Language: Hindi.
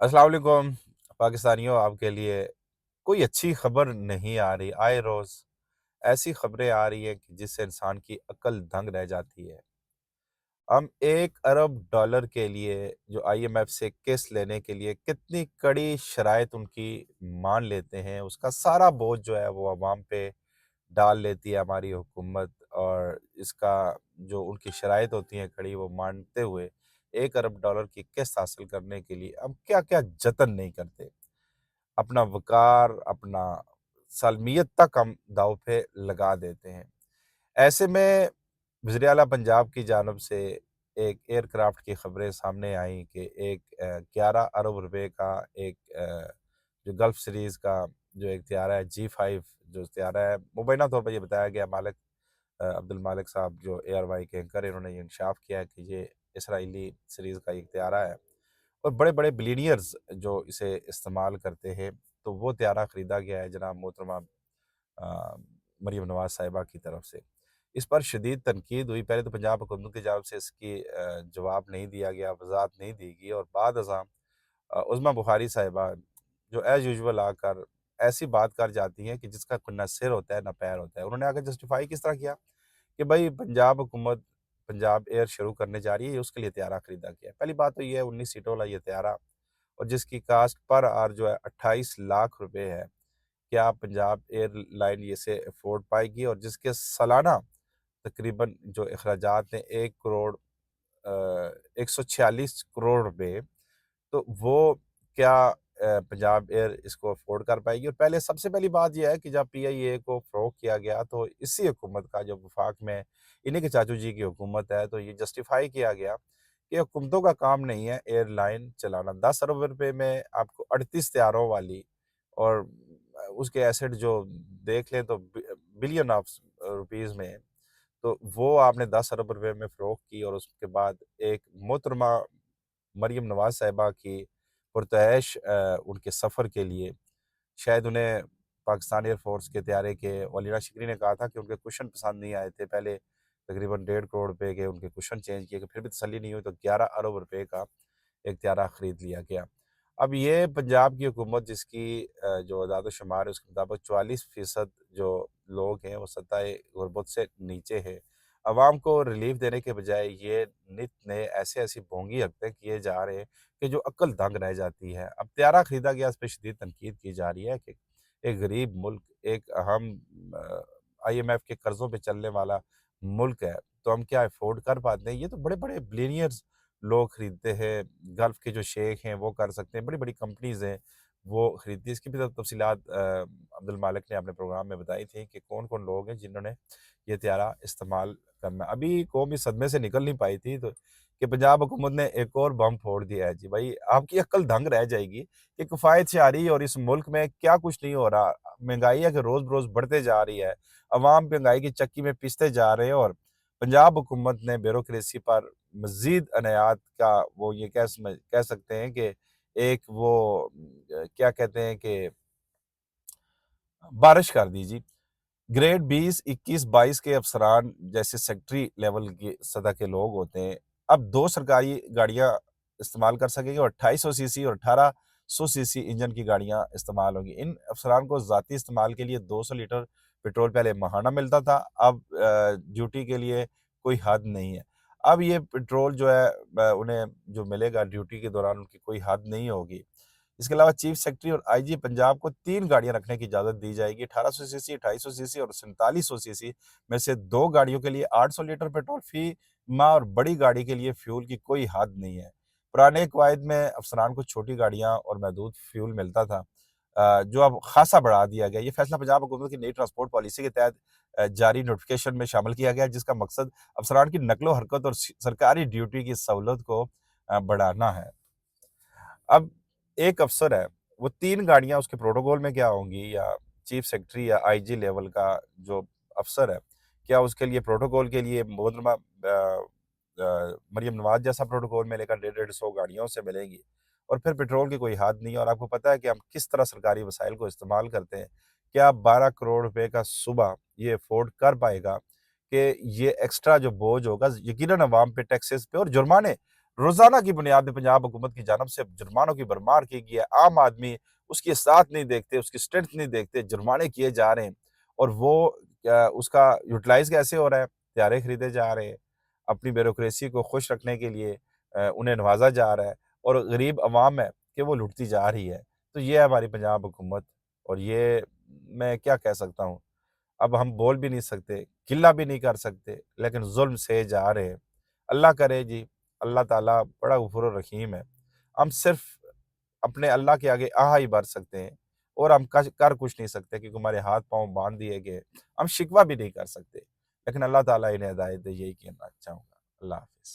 अस्सलाम वालेकुम पाकिस्तानियों। आपके लिए कोई अच्छी खबर नहीं आ रही। आए रोज़ ऐसी खबरें आ रही हैं कि जिससे इंसान की अक्ल दंग रह जाती है। हम 1 अरब डॉलर के लिए जो आईएमएफ से किस्त लेने के लिए कितनी कड़ी शराइत उनकी मान लेते हैं, उसका सारा बोझ जो है वो अवाम पे डाल लेती है हमारी हुकूमत। और इसका जो उनकी शराइत होती हैं कड़ी, वो मानते हुए 1 अरब डॉलर की किस्त हासिल करने के लिए हम क्या-क्या जतन नहीं करते। अपना वक़ार, अपना सालमियत तक हम दाँव पे लगा देते हैं। ऐसे में वज़ीर-ए-आला पंजाब की जानिब से एक एयरक्राफ्ट की खबरें सामने आईं कि एक 11 अरब रुपए का एक जो गल्फ़ सीरीज़ का जो एक तैयारा है, जी-5 जो तैयारा है, मुबैना तौर पर ये बताया गया। अब्दुल मालिक साहब जो एयरवाई के एंकर हैं, इन्होंने ये इंकशाफ़ किया है कि ये इसराइली सीरीज़ का एक तैयारा है और बड़े-बड़े बिलियनियर्स जो इसे इस्तेमाल करते हैं। तो वो तैयारा खरीदा गया है जनाब मोहतरमा अ, मरीम नवाज़ साहिबा की तरफ से। इस पर शदीद तनकीद हुई। पहले तो पंजाब हुकूमत की जानिब से इसकी जवाब नहीं दिया गया, वज़ाहत नहीं दी गई और बाद अज़ां उज़मा बुख़ारी साहिबा जो एज़ यूजुअल आकर ऐसी बात कर जाती हैं कि जिसका कोई ना सिर होता है, ना पैर होता है। उन्होंने आकर जस्टिफ़ाई किस तरह किया कि भई पंजाब हुकूमत पंजाब एयर शुरू करने जा रही है, उसके लिए तैयारा खरीदा गया है। पहली बात तो ये है 19 सीटों वाला ये तैयारा और जिसकी कास्ट पर आवर जो है 28 लाख रुपए है। क्या पंजाब एयरलाइन इसे अफ़ोर्ड पाएगी? और जिसके सालाना तकरीबन जो अखराजात हैं 1 करोड़ 146 करोड़ रुपए, तो वो क्या पंजाब एयर इसको अफ़ोर्ड कर पाएगी? और पहले सबसे पहली बात ये है कि जब पीआईए को फ़रोग़ किया गया तो इसी हुकूमत का जो वफ़ाक में इन्हीं के चाचू जी की हुकूमत है, तो ये जस्टिफ़ाई किया गया कि हुकूमतों का काम नहीं है एयरलाइन चलाना। 10 अरब रुपए में आपको 38 तैयारों वाली और उसके एसेट जो देख लें तो बिलियन ऑफ रुपीज़ में, तो वो आपने 10 अरब रुपए में फ़रोख्त की और उसके बाद एक मोहतरमा मरियम नवाज़ साहिबा की पुरतैश उनके सफ़र के लिए शायद उन्हें पाकिस्तान एयर फ़ोर्स के तैयारे के वलीना शिकरी ने कहा था कि उनके कुशन पसंद नहीं आए थे। पहले तकरीबन 1.5 करोड़ रुपए के उनके कुशन चेंज किए गए, फिर भी तसल्ली नहीं हुई तो 11 अरब रुपए का एक तैयारा खरीद लिया गया। अब ये पंजाब की हुकूमत जिसकी जो अदाद-ओ-शुमार है उसके मुताबिक 44% जो लोग हैं वो सतह गुर्बत से नीचे हैं। अवाम को रिलीफ़ देने के बजाय ये नित नए ऐसी-ऐसी भोंगी हरकतें किए जा रहे हैं कि जो अक्ल दंग रह जाती है। अब तैयारा खरीदा गया, इस पे शदीद तनकीद की जा रही है कि एक गरीब मुल्क, एक अहम आईएमएफ के कर्ज़ों पे चलने वाला मुल्क है, तो हम क्या अफ़ोर्ड कर पाते हैं? ये तो बड़े-बड़े बिलियनियर्स लोग खरीदते हैं, गल्फ़ के जो शेख हैं वो कर सकते हैं, बड़ी-बड़ी कंपनीज़ हैं वो खरीदती हैं। इसकी भी तफ़सीलात अब्दुल मालिक ने अपने प्रोग्राम में बताई थी कि कौन-कौन लोग हैं जिन्होंने ये तैयारा इस्तेमाल करना। अभी कौम इस सदमे से निकल नहीं पाई थी तो कि पंजाब हुकूमत ने एक और बम फोड़ दिया है जी। भाई आपकी अक्ल दंग रह जाएगी कि किफ़ायत आ रही है और इस मुल्क में क्या कुछ नहीं हो रहा। महँगाई है कि रोज़-बरोज़ बढ़ते जा रही है। अवाम महँगाई की चक्की में पिसते जा रहे हैं और पंजाब हुकूमत ने ब्यूरोक्रेसी पर मज़ीद अनायात का वो ये कह सकते हैं कि एक वो क्या कहते हैं कि बारिश कर दी जी। ग्रेड 20, 21, 22 के अफ़सरान जैसे सेक्रेटरी लेवल की सतह के लोग होते हैं, अब 2 सरकारी गाड़ियाँ इस्तेमाल कर सकेंगे और 2800 सीसी और 1800 सीसी इंजन की गाड़ियाँ इस्तेमाल होंगी। इन अफ़सरान को ज़ाती इस्तेमाल के लिए 200 लीटर पेट्रोल पहले माहाना मिलता था, अब ड्यूटी के लिए कोई हद नहीं है। अब ये पेट्रोल जो है उन्हें जो मिलेगा ड्यूटी के दौरान उनकी कोई हद नहीं होगी। इसके अलावा चीफ सेक्रेटरी और आईजी पंजाब को 3 गाड़ियाँ रखने की इजाज़त दी जाएगी। 1800 सीसी, 250 सीसी और 4700 सीसी में से 2 गाड़ियों के लिए 800 लीटर पेट्रोल फ़ी माह और बड़ी गाड़ी के लिए फ्यूल की कोई हद नहीं है। पुराने कवायद में अफ़सरान को छोटी गाड़ियाँ और महदूद फ्यूल मिलता था, जो अब ख़ासा बढ़ा दिया गया। ये फैसला पंजाब हुकूमत की नई ट्रांसपोर्ट पॉलिसी के तहत जारी नोटिफ़िकेशन में शामिल किया गया है, जिसका मकसद अफ़सरान की नक़्ल-ओ-हरकत और सरकारी ड्यूटी की सहूलत को बढ़ाना है। अब एक अफ़सर है, वो 3 गाड़ियाँ उसके प्रोटोकॉल में क्या होंगी या चीफ सेक्रेटरी या आईजी लेवल का जो अफ़सर है, क्या उसके लिए प्रोटोकॉल के लिए मोहतरमा मरियम नवाज़ जैसा प्रोटोकॉल मिलेगा, डेढ़ 150 गाड़ियाँ उससे मिलेंगी और फिर पेट्रोल की कोई हद नहीं है और आपको पता है कि हम किस तरह सरकारी वसाइल को इस्तेमाल करते हैं। क्या 12 करोड़ रुपए का सूबा ये अफ़ोर्ड कर पाएगा कि ये एक्स्ट्रा जो बोझ होगा यकीनन अवाम पे, टैक्सेस पे और जुर्माने रोज़ाना की बुनियाद पे पंजाब हुकूमत की जानिब से जुर्मानों की भरमार की गई है। आम आदमी उसकी साथ नहीं देखते, उसकी स्ट्रेंथ नहीं देखते, जुर्माने किए जा रहे हैं और वो उसका यूटिलाइज़ कैसे हो रहा है? हथियारे खरीदे जा रहे हैं, अपनी ब्यूरोक्रेसी को खुश रखने के लिए उन्हें नवाज़ा जा रहा है और गरीब अवाम है कि वो लुटती जा रही है। तो ये है हमारी पंजाब हुकूमत और ये मैं क्या कह सकता हूँ? अब हम बोल भी नहीं सकते, गिल्ला भी नहीं कर सकते, लेकिन ज़ुल्म सहे जा रहे हैं। अल्लाह करे जी, अल्लाह ताला बड़ा गफूर रहीम है। हम सिर्फ़ अपने अल्लाह के आगे आह ही भर सकते हैं और हम कश कर कुछ नहीं सकते क्योंकि हमारे हाथ-पाँव बाँध दिए गए। हम शिकवा भी नहीं कर सकते। लेकिन अल्लाह ताला इन्हें हिदायत दे, यही कहना चाहूँगा। अल्लाह हाफ़िज़।